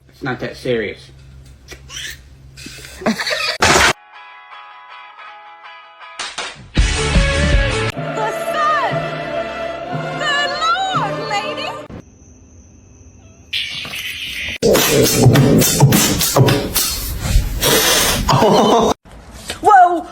It's not that serious. Whoa!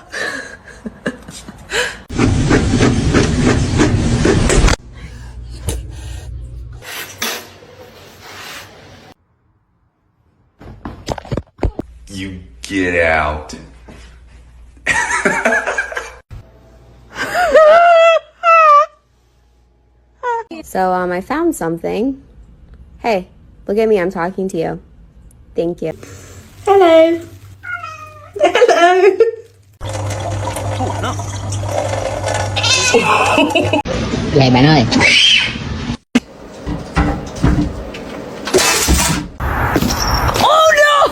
You get out. So, I found something. Hey, look at me, I'm talking to you. Thank you. Hello. Hello. Vậy bạn ơi. Oh no!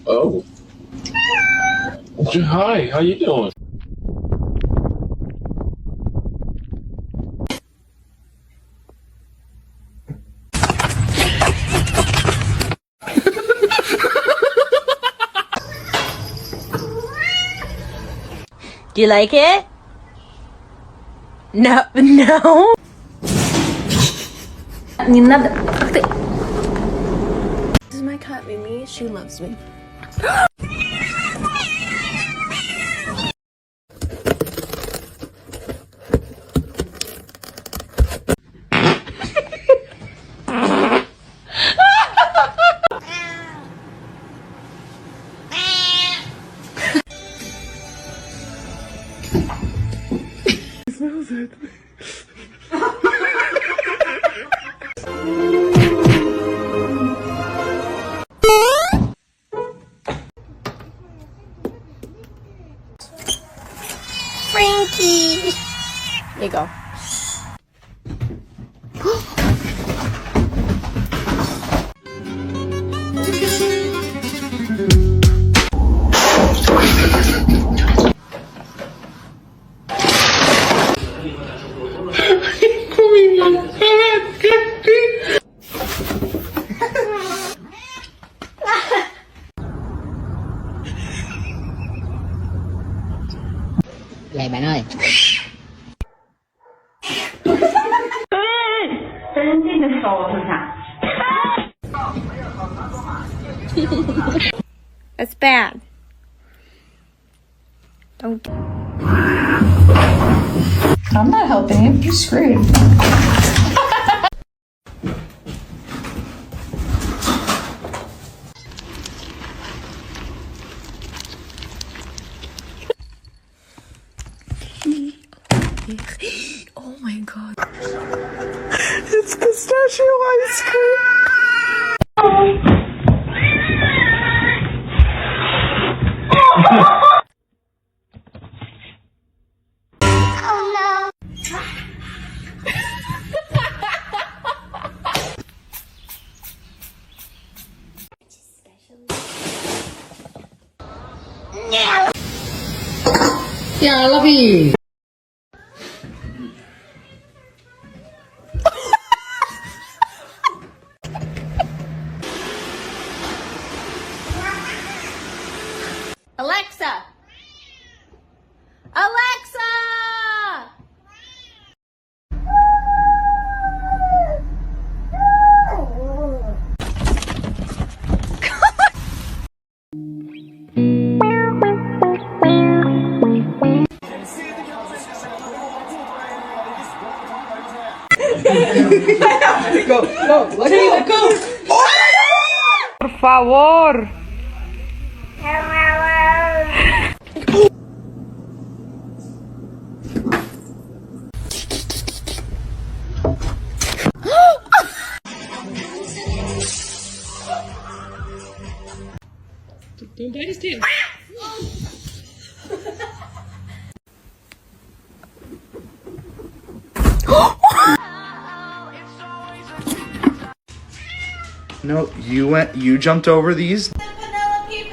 Oh. Hi, how you doing? Do you like it? No, no. This is my cat, Mimi. She loves me. Frankie! There you go. Vậy bạn ơi. That's bad. Don't. I'm not helping you. You're screwed. Oh my god. It's pistachio ice cream. Yeah, I love you. Alexa! Alexa! Go, go, go. Por favor. Don't bite his tail. No, you jumped over these. The Penelope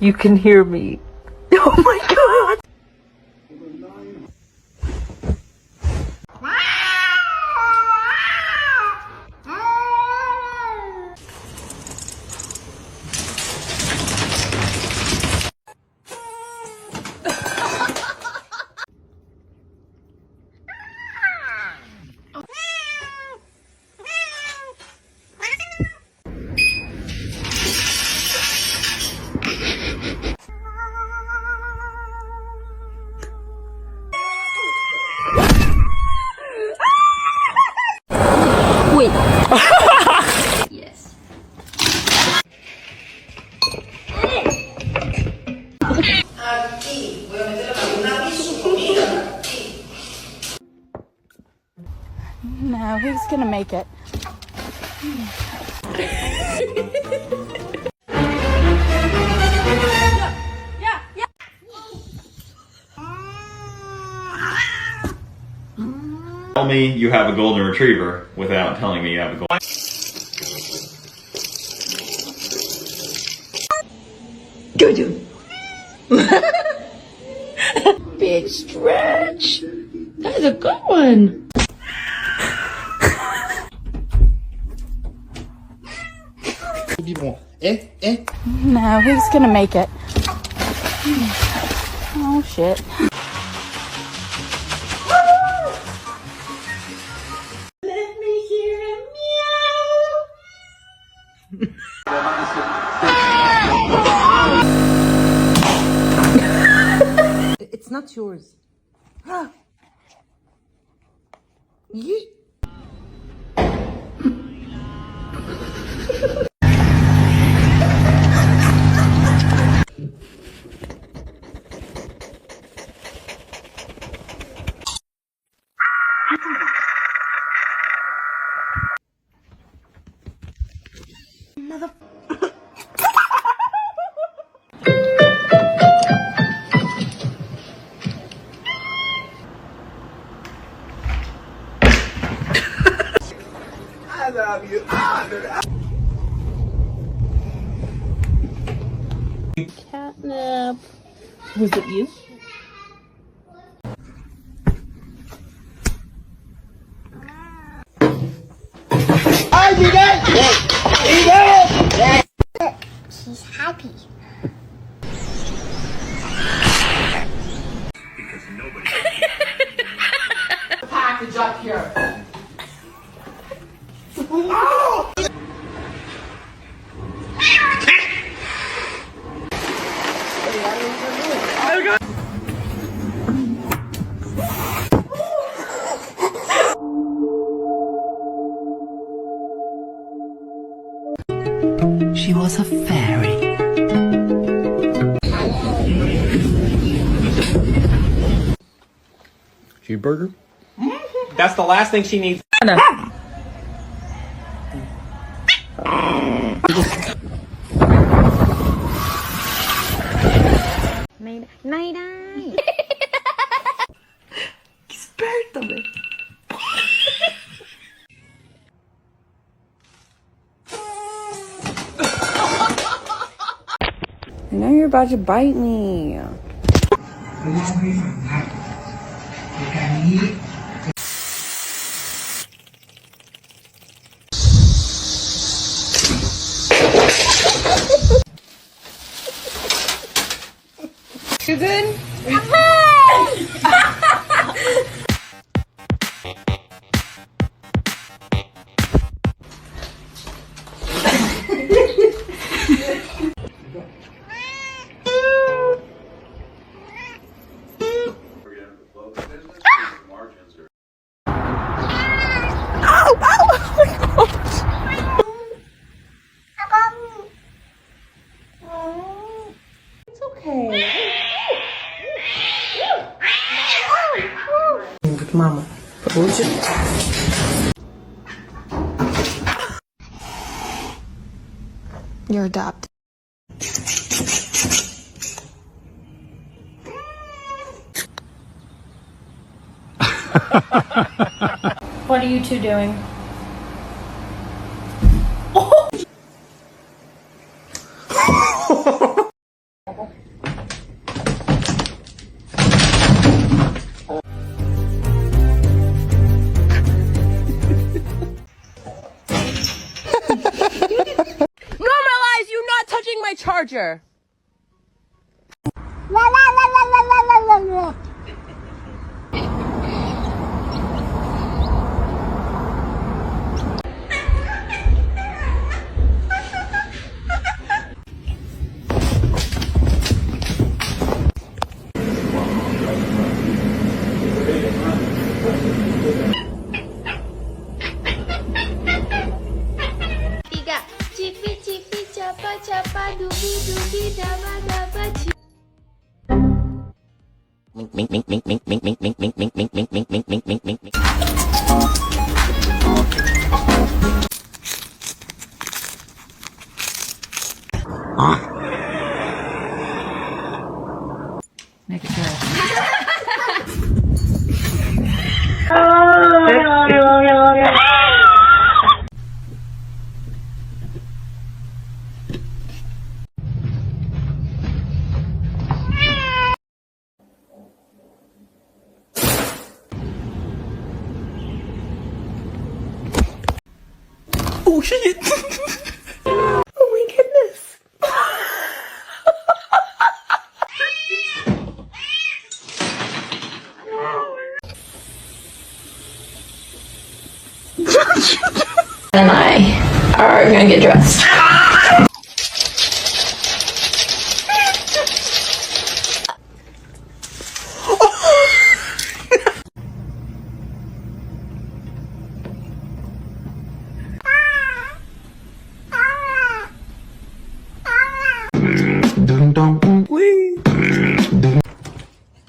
You can hear me. Oh my god! Yes. No, he's gonna make it. Tell me you have a golden retriever without telling me you have a golden. Big stretch. That is a good one. No, he's gonna make it. Oh shit. Let me hear him meow. It's not yours. Catnip. Was it you? She's happy. Package up here. She was a fairy. Cheeseburger? That's the last thing she needs. Night-night. Desperta-me. I know you're about to bite me. You good? You're adopted. What are you two doing? Normalize you not touching my charger. La la la la la la la la la. Tiga. Cipi cipi capa capa dubi dubi daba daba ci. Make it good. Oh shit! Oh my goodness! And I are gonna get dressed.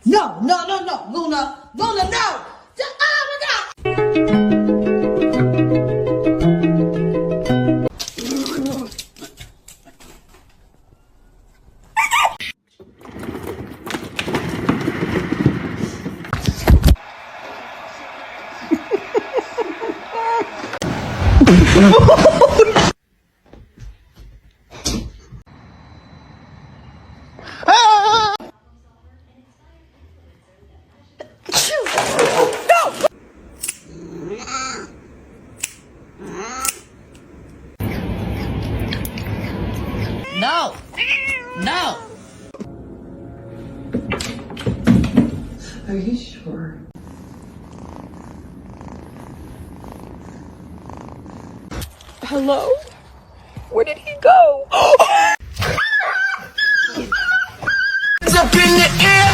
No, no, no, no, Luna, Luna, no! No! No! Are you sure? Hello? Where did he go? It's up in the air!